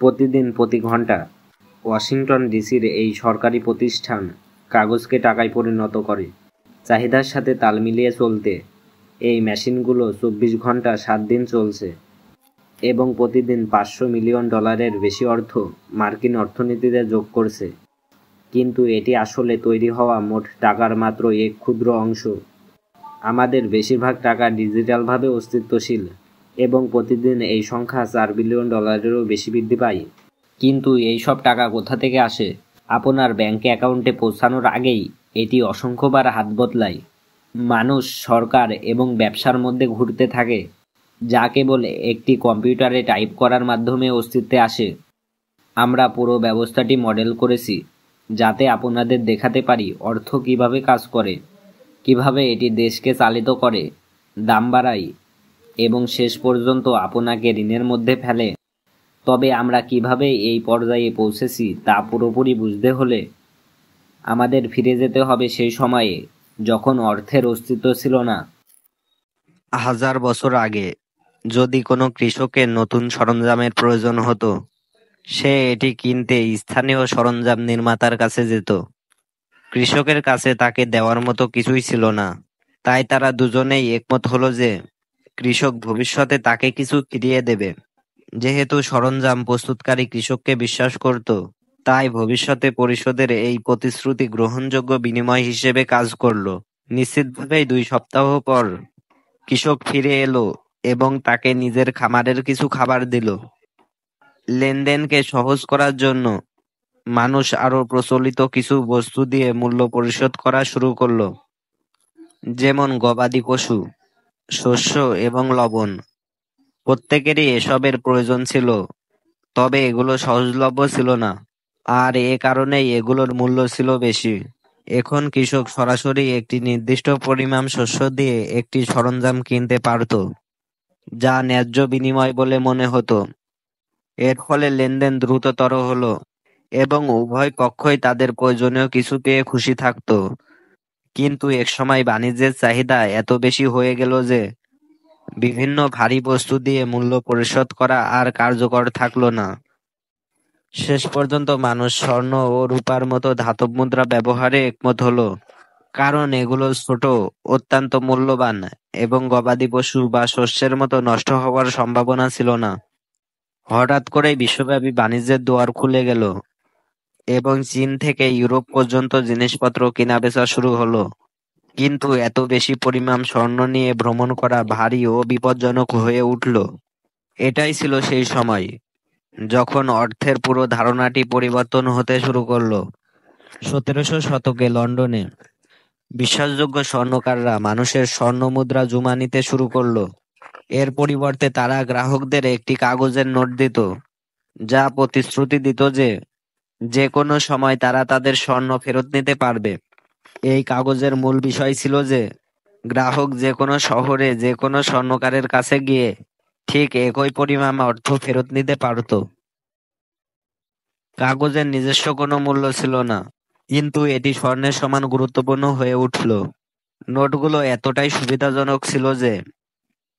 প্রতিদিন প্রতি ঘন্টা ওয়াশিংটন ডিসির এই সরকারি প্রতিষ্ঠান কাগজকে টাকায় পরিণত করে। চাহিদার সাথে তাল মিলিয়ে চলতে এই মেশিনগুলো 24 ঘন্টা 7 দিন চলছে এবং প্রতিদিন $500 মিলিয়ন বেশি অর্থ মার্কিন অর্থনীতিতে যোগ করছে। কিন্তু এটি আসলে তৈরি হওয়া মোট টাকার মাত্র এক ক্ষুদ্র অংশ। আমাদের বেশিরভাগ টাকা ডিজিটালভাবে অস্তিত্বশীল এবং প্রতিদিন এই সংখ্যা $4 বিলিয়নেরও বেশি বৃদ্ধি পায়। কিন্তু এই সব টাকা কোথা থেকে আসে? আপনার ব্যাংক অ্যাকাউন্টে পৌঁছানোর আগেই এটি অসংখ্যবার হাত বদলায়। মানুষ, সরকার এবং ব্যবসার মধ্যে ঘুরতে থাকে, যা কেবল একটি কম্পিউটারে টাইপ করার মাধ্যমে অস্তিত্বে আসে। আমরা পুরো ব্যবস্থাটি মডেল করেছি যাতে আপনাদের দেখাতে পারি অর্থ কিভাবে কাজ করে, কিভাবে এটি দেশকে চালিত করে, দাম বাড়ায় এবং শেষ পর্যন্ত আপনাকে ঋণের মধ্যে ফেলে। তবে আমরা কিভাবে এই পর্যায়ে পৌঁছেছি তা পুরোপুরি বুঝতে হলে আমাদের ফিরে যেতে হবে সেই সময়ে যখন অর্থের অস্তিত্ব ছিল না। 1000 বছর আগে যদি কোনো কৃষকের নতুন সরঞ্জামের প্রয়োজন হতো, সে এটি কিনতে স্থানীয় সরঞ্জাম নির্মাতার কাছে যেত। কৃষকের কাছে তাকে দেওয়ার মতো কিছুই ছিল না, তাই তারা দুজনেই একমত হলো যে কৃষক ভবিষ্যতে তাকে কিছু ফিরিয়ে দেবে। যেহেতু সরঞ্জাম প্রস্তুতকারী কৃষককে বিশ্বাস করত, তাই ভবিষ্যতে পরিশোধের এই প্রতিশ্রুতি গ্রহণযোগ্য বিনিময় হিসেবে কাজ করলো। নিশ্চিতভাবেই 2 সপ্তাহ পর কৃষক ফিরে এলো এবং তাকে নিজের খামারের কিছু খাবার দিল। লেনদেনকে সহজ করার জন্য মানুষ আরো প্রচলিত কিছু বস্তু দিয়ে মূল্য পরিশোধ করা শুরু করলো, যেমন গবাদি পশু, শস্য এবং লবণ। প্রত্যেকেরই এসবের প্রয়োজন ছিল, তবে এগুলো সহজলভ্য ছিল না, আর এ কারণেই এগুলোর মূল্য ছিল বেশি। এখন কৃষক সরাসরি একটি নির্দিষ্ট পরিমাণ শস্য দিয়ে একটি সরঞ্জাম কিনতে পারত, যা ন্যায্য বিনিময় বলে মনে হতো। এর ফলে লেনদেন দ্রুততর হলো এবং উভয় পক্ষই তাদের প্রয়োজনীয় কিছু পেয়ে খুশি থাকত। কিন্তু একসময় বাণিজ্যের চাহিদা এত বেশি হয়ে গেল যে বিভিন্ন ভারী বস্তু দিয়ে মূল্য পরিশোধ করা আর কার্যকর থাকলো না। শেষ পর্যন্ত মানুষ স্বর্ণ ও রূপার মতো ধাতব মুদ্রা ব্যবহারে একমত হলো, কারণ এগুলো ছোট, অত্যন্ত মূল্যবান এবং গবাদি পশু বা শস্যের মতো নষ্ট হওয়ার সম্ভাবনা ছিল না। হঠাৎ করেই বিশ্বব্যাপী বাণিজ্যের দুয়ার খুলে গেল এবং চীন থেকে ইউরোপ পর্যন্ত জিনিসপত্র কেনাবেচা শুরু হলো। কিন্তু এত বেশি পরিমাণ স্বর্ণ নিয়ে ভ্রমণ করা ভারী ও বিপজ্জনক হয়ে উঠল। এটাই ছিল সেই সময় যখন অর্থের পুরো ধারণাটি পরিবর্তন হতে শুরু করলো। 1700 শতকে লন্ডনে বিশ্বাসযোগ্য স্বর্ণকাররা মানুষের স্বর্ণ মুদ্রা জমা নিতে শুরু করলো। এর পরিবর্তে তারা গ্রাহকদের একটি কাগজের নোট দিত, যা প্রতিশ্রুতি দিত যে যে কোনো সময় তারা তাদের স্বর্ণ ফেরত নিতে পারবে। এই কাগজের মূল বিষয় ছিল যে গ্রাহক যে কোনো শহরে যে কোনো স্বর্ণকারের কাছে গিয়ে ঠিক একই পরিমাণ অর্থ ফেরত নিতে পারত। কাগজের নিজস্ব কোনো মূল্য ছিল না, কিন্তু এটি স্বর্ণের সমান গুরুত্বপূর্ণ হয়ে উঠল। নোটগুলো এতটাই সুবিধাজনক ছিল যে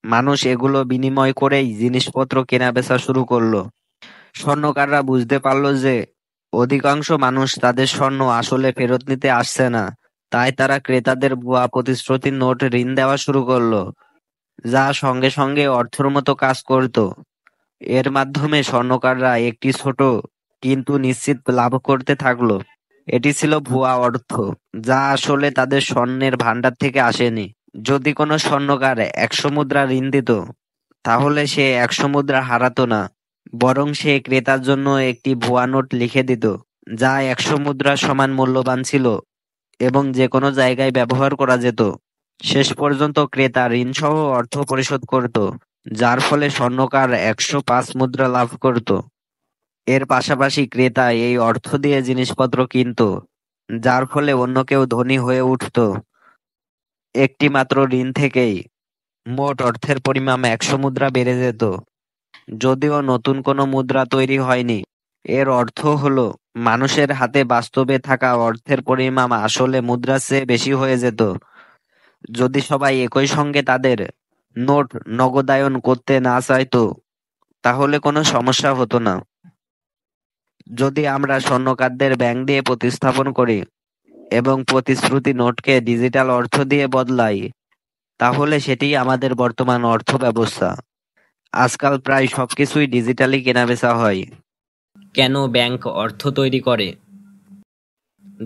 মানুষ এগুলো বিনিময় করেই জিনিসপত্র কেনাবেচা শুরু করলো। স্বর্ণকাররা বুঝতে পারল যে অধিকাংশ মানুষ তাদের স্বর্ণ আসলে ফেরত নিতে আসছে না, তাই তারা ক্রেতাদের ভুয়া প্রতিশ্রুতির নোট ঋণ দেওয়া শুরু করলো, যা সঙ্গে সঙ্গে অর্থের মতো কাজ করত। এর মাধ্যমে স্বর্ণকাররা একটি ছোট কিন্তু নিশ্চিত লাভ করতে থাকলো। এটি ছিল ভুয়া অর্থ, যা আসলে তাদের স্বর্ণের ভান্ডার থেকে আসেনি। যদি কোনো স্বর্ণকার 100 মুদ্রা ঋণ দিত, তাহলে সে 100 মুদ্রা হারাতো না, বরং সে ক্রেতার জন্য একটি ভুয়া নোট লিখে দিত, যা 100 মুদ্রা সমান মূল্যবান ছিল এবং যে কোনো জায়গায় ব্যবহার করা যেত। শেষ পর্যন্ত ক্রেতা ঋণসহ অর্থ পরিশোধ করত, যার ফলে স্বর্ণকার 105 মুদ্রা লাভ করত। এর পাশাপাশি ক্রেতা এই অর্থ দিয়ে জিনিসপত্র কিনত, যার ফলে অন্য কেউ ধনী হয়ে উঠত। একটি মাত্র ঋণ থেকেই মোট অর্থের পরিমাণ 100 মুদ্রা বেড়ে যেত। যদিও নতুন কোনো মুদ্রা তৈরি হয়নি, এর অর্থ হলো মানুষের হাতে বাস্তবে থাকা অর্থের পরিমাণ আসলে মুদ্রার চেয়ে বেশি হয়ে যেত। যদি সবাই একই সঙ্গে তাদের নোট নগদায়ন করতে না চাইতো, তাহলে কোনো সমস্যা হতো না। যদি আমরা স্বর্ণকারদের ব্যাংক দিয়ে প্রতিস্থাপন করি এবং প্রতিশ্রুতি নোটকে ডিজিটাল অর্থ দিয়ে বদলাই, তাহলে সেটি আমাদের বর্তমান অর্থ ব্যবস্থা। আজকাল প্রায় সবকিছুই ডিজিটালি কেনাবেচা হয়। কেন ব্যাংক অর্থ তৈরি করে?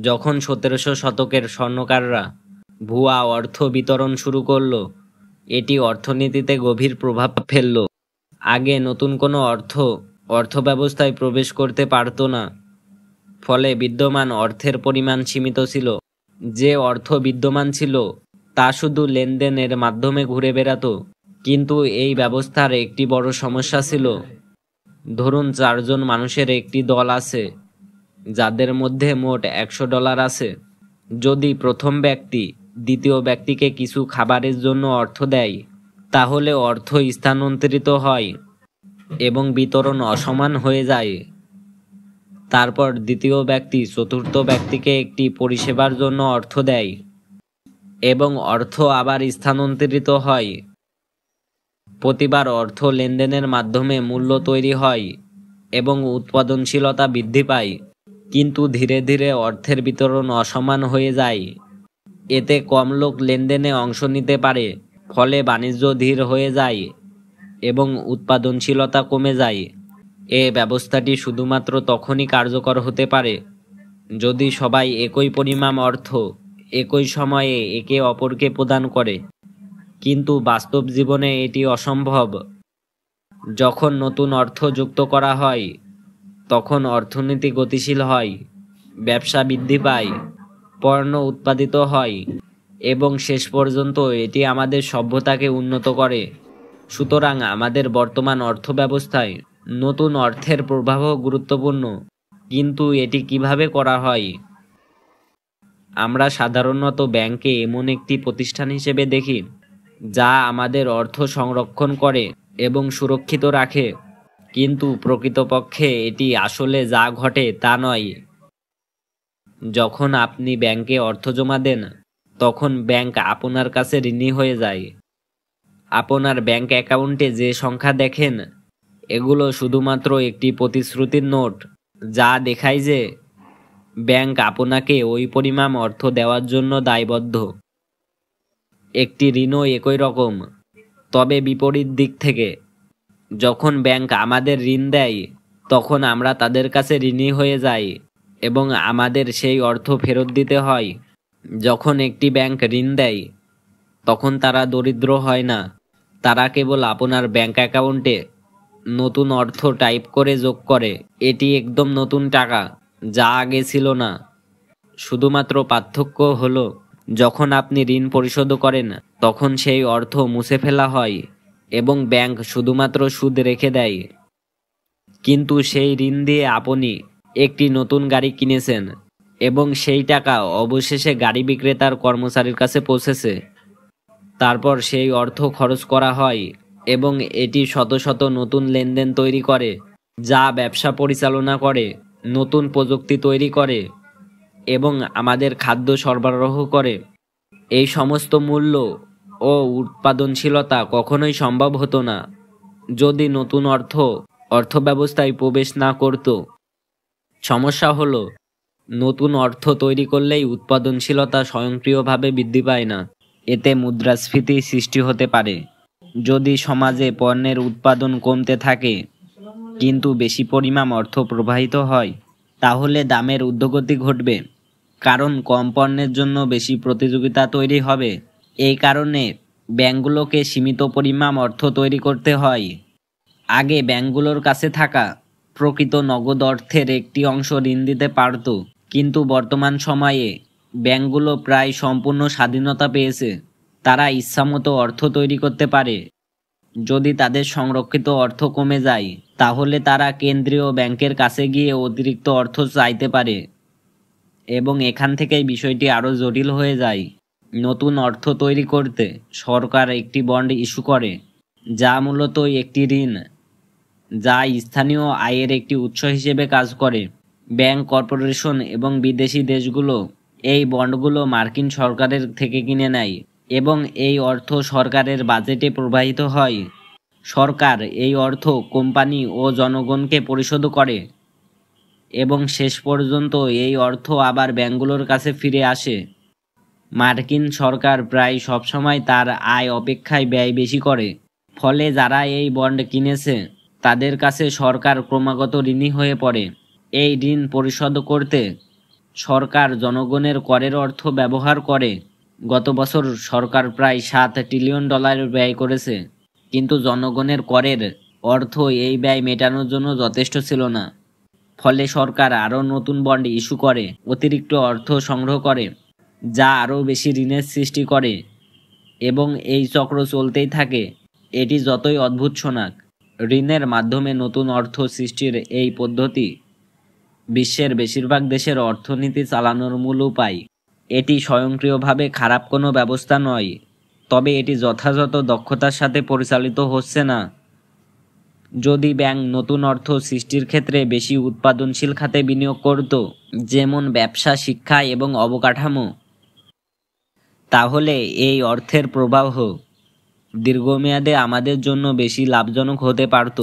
যখন 1700 শতকের স্বর্ণকাররা ভুয়া অর্থ বিতরণ শুরু করলো, এটি অর্থনীতিতে গভীর প্রভাব ফেলল। আগে নতুন কোনো অর্থ ব্যবস্থায় প্রবেশ করতে পারত না, ফলে বিদ্যমান অর্থের পরিমাণ সীমিত ছিল। যে অর্থ বিদ্যমান ছিল তা শুধু লেনদেনের মাধ্যমে ঘুরে বেড়াতো। কিন্তু এই ব্যবস্থার একটি বড় সমস্যা ছিল। ধরুন 4 জন মানুষের একটি দল আছে, যাদের মধ্যে মোট $100 আছে। যদি প্রথম ব্যক্তি দ্বিতীয় ব্যক্তিকে কিছু খাবারের জন্য অর্থ দেয়, তাহলে অর্থ স্থানান্তরিত হয় এবং বিতরণ অসমান হয়ে যায়। তারপর দ্বিতীয় ব্যক্তি চতুর্থ ব্যক্তিকে একটি পরিষেবার জন্য অর্থ দেয় এবং অর্থ আবার স্থানান্তরিত হয়। প্রতিবার অর্থ লেনদেনের মাধ্যমে মূল্য তৈরি হয় এবং উৎপাদনশীলতা বৃদ্ধি পায়। কিন্তু ধীরে ধীরে অর্থের বিতরণ অসমান হয়ে যায়। এতে কম লোক লেনদেনে অংশ নিতে পারে, ফলে বাণিজ্য ধীর হয়ে যায় এবং উৎপাদনশীলতা কমে যায়। এ ব্যবস্থাটি শুধুমাত্র তখনই কার্যকর হতে পারে যদি সবাই একই পরিমাণ অর্থ একই সময়ে একে অপরকে প্রদান করে। কিন্তু বাস্তব জীবনে এটি অসম্ভব। যখন নতুন অর্থ যুক্ত করা হয়, তখন অর্থনীতি গতিশীল হয়, ব্যবসা বৃদ্ধি পায়, পণ্য উৎপাদিত হয় এবং শেষ পর্যন্ত এটি আমাদের সভ্যতাকে উন্নত করে। সুতরাং আমাদের বর্তমান অর্থ ব্যবস্থায় নতুন অর্থের প্রভাব গুরুত্বপূর্ণ। কিন্তু এটি কিভাবে করা হয়? আমরা সাধারণত ব্যাংকে এমন একটি প্রতিষ্ঠান হিসেবে দেখি যা আমাদের অর্থ সংরক্ষণ করে এবং সুরক্ষিত রাখে। কিন্তু প্রকৃতপক্ষে এটি আসলে যা ঘটে তা নয়। যখন আপনি ব্যাংকে অর্থ জমা দেন, তখন ব্যাংক আপনার কাছে ঋণী হয়ে যায়। আপনার ব্যাংক অ্যাকাউন্টে যে সংখ্যা দেখেন, এগুলো শুধুমাত্র একটি প্রতিশ্রুতির নোট, যা দেখায় যে ব্যাংক আপনাকে ওই পরিমাণ অর্থ দেওয়ার জন্য দায়বদ্ধ। একটি ঋণও একই রকম, তবে বিপরীত দিক থেকে। যখন ব্যাংক আমাদের ঋণ দেয়, তখন আমরা তাদের কাছে ঋণী হয়ে যাই এবং আমাদের সেই অর্থ ফেরত দিতে হয়। যখন একটি ব্যাংক ঋণ দেয়, তখন তারা দরিদ্র হয় না। তারা কেবল আপনার ব্যাংক অ্যাকাউন্টে নতুন অর্থ টাইপ করে যোগ করে। এটি একদম নতুন টাকা, যা আগে ছিল না। শুধুমাত্র পার্থক্য হলো, যখন আপনি ঋণ পরিশোধ করেন, তখন সেই অর্থ মুছে ফেলা হয় এবং ব্যাংক শুধুমাত্র সুদ রেখে দেয়। কিন্তু সেই ঋণ দিয়ে আপনি একটি নতুন গাড়ি কিনেছেন এবং সেই টাকা অবশেষে গাড়ি বিক্রেতার কর্মচারীর কাছে পৌঁছেছে। তারপর সেই অর্থ খরচ করা হয় এবং এটি শত শত নতুন লেনদেন তৈরি করে, যা ব্যবসা পরিচালনা করে, নতুন প্রযুক্তি তৈরি করে এবং আমাদের খাদ্য সরবরাহ করে। এই সমস্ত মূল্য ও উৎপাদনশীলতা কখনোই সম্ভব হতো না যদি নতুন অর্থ ব্যবস্থায় প্রবেশ না করত। সমস্যা হলো, নতুন অর্থ তৈরি করলেই উৎপাদনশীলতা স্বয়ংক্রিয়ভাবে বৃদ্ধি পায় না। এতে মুদ্রাস্ফীতি সৃষ্টি হতে পারে। যদি সমাজে পণ্যের উৎপাদন কমতে থাকে কিন্তু বেশি পরিমাণ অর্থ প্রবাহিত হয়, তাহলে দামের ঊর্ধ্বগতি ঘটবে, কারণ কম পণ্যের জন্য বেশি প্রতিযোগিতা তৈরি হবে। এই কারণে ব্যাংকগুলোকে সীমিত পরিমাণ অর্থ তৈরি করতে হয়। আগে ব্যাংকগুলোর কাছে থাকা প্রকৃত নগদ অর্থের একটি অংশ ঋণ দিতে পারত, কিন্তু বর্তমান সময়ে ব্যাংকগুলো প্রায় সম্পূর্ণ স্বাধীনতা পেয়েছে। তারা ইচ্ছামতো অর্থ তৈরি করতে পারে। যদি তাদের সংরক্ষিত অর্থ কমে যায়, তাহলে তারা কেন্দ্রীয় ব্যাংকের কাছে গিয়ে অতিরিক্ত অর্থ চাইতে পারে এবং এখান থেকেই বিষয়টি আরও জটিল হয়ে যায়। নতুন অর্থ তৈরি করতে সরকার একটি বন্ড ইস্যু করে, যা মূলত একটি ঋণ, যা স্থানীয় আয়ের একটি উৎস হিসেবে কাজ করে। ব্যাংক, কর্পোরেশন এবং বিদেশি দেশগুলো এই বন্ডগুলো মার্কিন সরকারের থেকে কিনে নেয় এবং এই অর্থ সরকারের বাজেটে প্রবাহিত হয়। সরকার এই অর্থ কোম্পানি ও জনগণকে পরিশোধ করে। এবং শেষ পর্যন্ত এই অর্থ আবার ব্যাংকগুলোর কাছে ফিরে আসে। মার্কিন সরকার প্রায় সবসময় তার আয় অপেক্ষায় ব্যয় বেশি করে, ফলে যারা এই বন্ড কিনেছে তাদের কাছে সরকার ক্রমাগত ঋণী হয়ে পড়ে। এই ঋণ পরিশোধ করতে সরকার জনগণের করের অর্থ ব্যবহার করে। গত বছর সরকার প্রায় $7 ট্রিলিয়ন ব্যয় করেছে, কিন্তু জনগণের করের অর্থ এই ব্যয় মেটানোর জন্য যথেষ্ট ছিল না। ফলে সরকার আরও নতুন বন্ড ইস্যু করে অতিরিক্ত অর্থ সংগ্রহ করে, যা আরও বেশি ঋণের সৃষ্টি করে, এবং এই চক্র চলতেই থাকে। এটি যতই অদ্ভুত শোনাক, ঋণের মাধ্যমে নতুন অর্থ সৃষ্টির এই পদ্ধতি বিশ্বের বেশিরভাগ দেশের অর্থনীতি চালানোর মূল উপায়। এটি স্বয়ংক্রিয়ভাবে খারাপ কোনো ব্যবস্থা নয়, তবে এটি যথাযথ দক্ষতার সাথে পরিচালিত হচ্ছে না। যদি ব্যাংক নতুন অর্থ সৃষ্টির ক্ষেত্রে বেশি উৎপাদনশীল খাতে বিনিয়োগ করত, যেমন ব্যবসা, শিক্ষা এবং অবকাঠামো, তাহলে এই অর্থের প্রবাহ দীর্ঘমেয়াদে আমাদের জন্য বেশি লাভজনক হতে পারত।